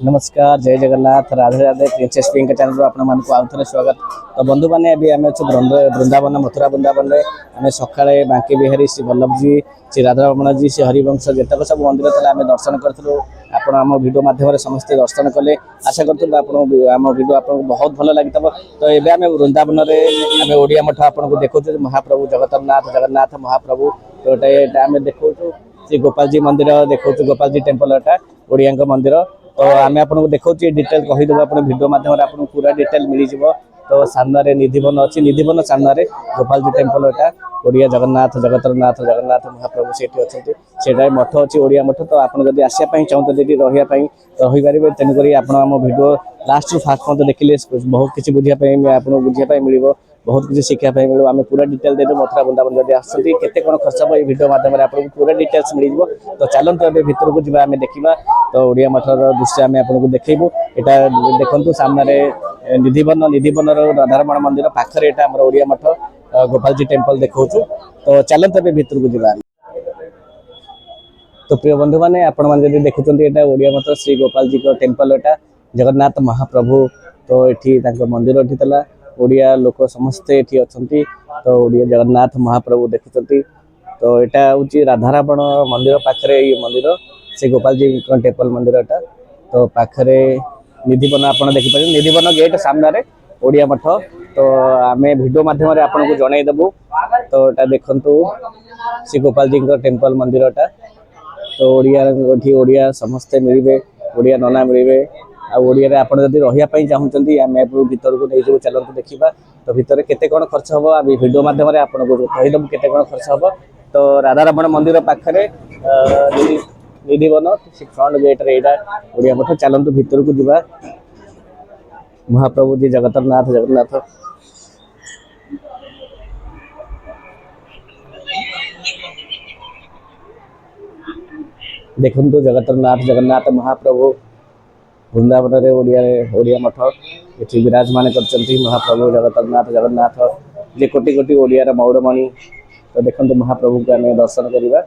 नमस्कार जय Jagannath Radhe Radhe princess pink channel आप आउे स्वागत। तो बंधु मैंने अभी आम अच्छे वृंदावन मथुरा वृंदावन में आम सका बांके बिहारी श्री वल्लभ जी श्री राधारमण जी श्री हरिवंश जितक सब मंदिर था आम दर्शन करूँ। आप भिडियो मध्यम समस्ते दर्शन कले आशा करूँ आम भिडियो आपको बहुत भल लगी। तो ये आम वृंदावन में आम ओडिया मठ आपको देखो महाप्रभु जगन्नाथ जगन्नाथ महाप्रभु। तो ये आम देखो श्री गोपाल जी मंदिर देखो गोपाल जी टेम्पल एटा ओडिया मंदिर। तो आम आपको देखा डिटेल कहीदेव आप भिडियो मध्यम आपको पूरा डिटेल मिल जाव। तो सामने निधिवन अच्छी निधिवन सामने गोपाल जी टेम्पल एटा ओडिया जगन्नाथ जगतरनाथ जगन्नाथ महाप्रभु से सेटा मठ अच्छी ओडिया मठ। तो आपड़ी आसापी चाहते रहीपर तेणुक आप भिडियो लास्ट रू फास्ट पर्यटन देखिले बहुत किसी बुझापी आपको बुझापी मिल बहुत किसी शिखापी मिले। आम पूरा डिटेल देदेव मथुरा वृंदावन जब आसती केते कौन खर्च हम भिडियो मध्यम आपको पूरा डिटेल्स मिल जाव। तो चलते अभी भितर को जावा आम देखा। तो ओडिया मठर दृश्य आम आपको देखू यहाँ देखु सामने निधिवन निधिवन राधारमण मंदिर पाखे यहाँ ओडिया मठ गोपाल जी टेम्पल देखा। तो चलते अभी भितर को जावा। तो प्रिय बंधु मैंने आपड़ी देखुं यहाँ ओडिया मठ श्री गोपाल जी का टेम्पल एटा जगन्नाथ महाप्रभु। तो ये मंदिर ये ओडिया लोक समस्ते ये अच्छा। तो ओडिया जगन्नाथ महाप्रभु देखुं। तो यहाँ हूँ राधारमण मंदिर पाखे ये मंदिर श्री गोपाल जी टेम्पल मंदिर एटा। तो पाखे निधिवन आप देखिपारे निधिवन गेट सामने ओडिया मठ। तो आम भिडियो मध्यम आपको जनईदेवु। तो यहाँ देखु श्री गोपाल जी टेम्पल मंदिर एटा। तो ओडिया समस्ते मिले ओडिया नना मिले ओडिया आप रही चाहते आम भर को नहीं जाऊ चलते देखा। तो भितर केते कौन खर्च हम अभी भिडियो मध्यम आपको कहीदेव केते कौन खर्च हम। तो राधारमण मंदिर पाखे निधिवन फ्रंट गेट यहाँ ओडिया मठ चलतु भितर को जावा। महाप्रभु जी जगतरनाथ जगन्नाथ देखु जगतरनाथ जगन्नाथ महाप्रभु वृंदावन में ओडिया मठ ये विराजमान कर महाप्रभु जगतरनाथ जगन्नाथ जे कोटि कोटि ओडिया मौड़मणि। तो देखो महाप्रभु को आम दर्शन करवा।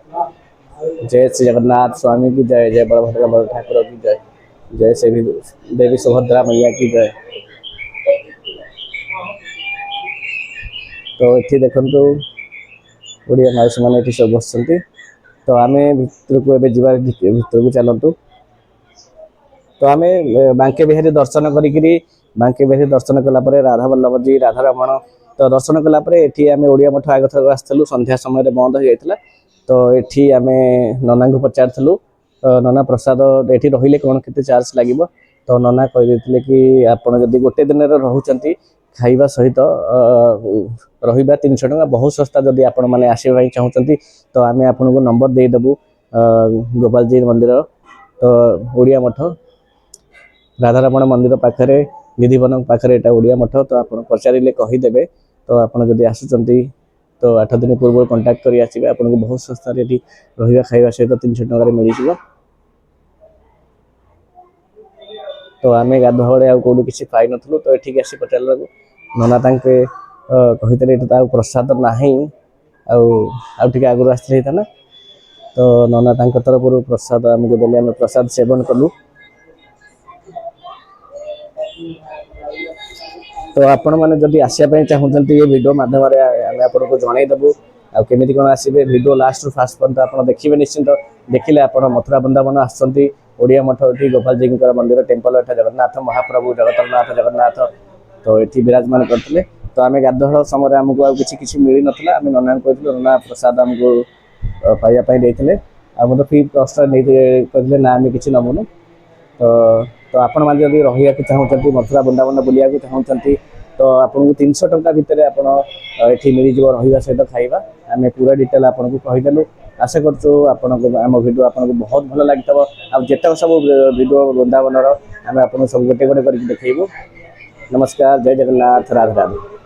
जय श्री जगन्नाथ स्वामी की जय जय बलभद्र बल ठाकुर की जय जय से देवी सुभद्रा मैया की जय। तो ये देखु ओडिया माउसी मैंने ये सब बस। तो आम भर को एवं भर को चलतु। तो आम बांके बिहारी दर्शन करी बांके बिहारी दर्शन कलापर राधा वल्लभ जी राधारमण तो दर्शन कलापर ये आम ओडिया मठ आग थर आसलु संध्या समय बंद हो जाता। तो ये आम नना को पचारू नना प्रसाद ये रही कौन के चार्ज लगे। तो नना कहीदे कि आपड़ जब गोटे दिन रोचे खाଇବା सहित रहा 300 टका बहुत सस्ता। जदि आपण मैंने आसवाई चाहते तो आम आपको नंबर देदेवु गोपाल जी मंदिर। तो ओडिया मठ राधारमण मंदिर पाखे निधिवन पाखे यहाँ ओडिया मठ। तो आप पचारे कहीदेवे। तो आपड़ जब आसुँच तो 8 दिन पूर्व कंटाक्ट कर आसवे आपको बहुत सस्ता रहा खाଇବା सहित 300 टकर मिल जाव। तो आम गाधुआ बड़े कौटू किसी पाई नु। तो ये आसी पचार नना कही प्रसाद ना आगे आगु आसते ना। तो नना तरफ प्रसाद आमको देने आम प्रसाद सेवन कलु। तो आपण मैंने जब आसापी चाहते ये भिडियो मध्यम आपको जनईदेवु आमती कौन आसवे भिडियो लास्ट रू फास्ट पर्यटन आप देखिए निश्चिंत देखिले आप मथुरा वृंदावन आसती ओडिया मठ ये गोपाल जी मंदिर टेम्पल एटा जगन्नाथ महाप्रभु जगतरनाथ जगन्नाथ। तो ये विराजमान करते। तो आम गाधुआ समय आमको किसी मिल ना आम नना कहते नना प्रसाद आमको पाइबापी आम तो फ्री कस्ट कहते ना आम कि नमुनु। तो आपण मैंने जब रहा चाहते मथुरा वृंदावन बुलिया चाहते तो आपको 300 टका भितर ये मिल जाव रहा सहित खाଇବା। आम पूरा डिटेल आपको कहीदेलु। आशा करम भिडियो आपको बहुत भल लगी। आतक सब भिडियो वृंदावन आम आपको सब गोटे गोटे कर देखू। नमस्कार जय जगन्नाथ राधे राधे।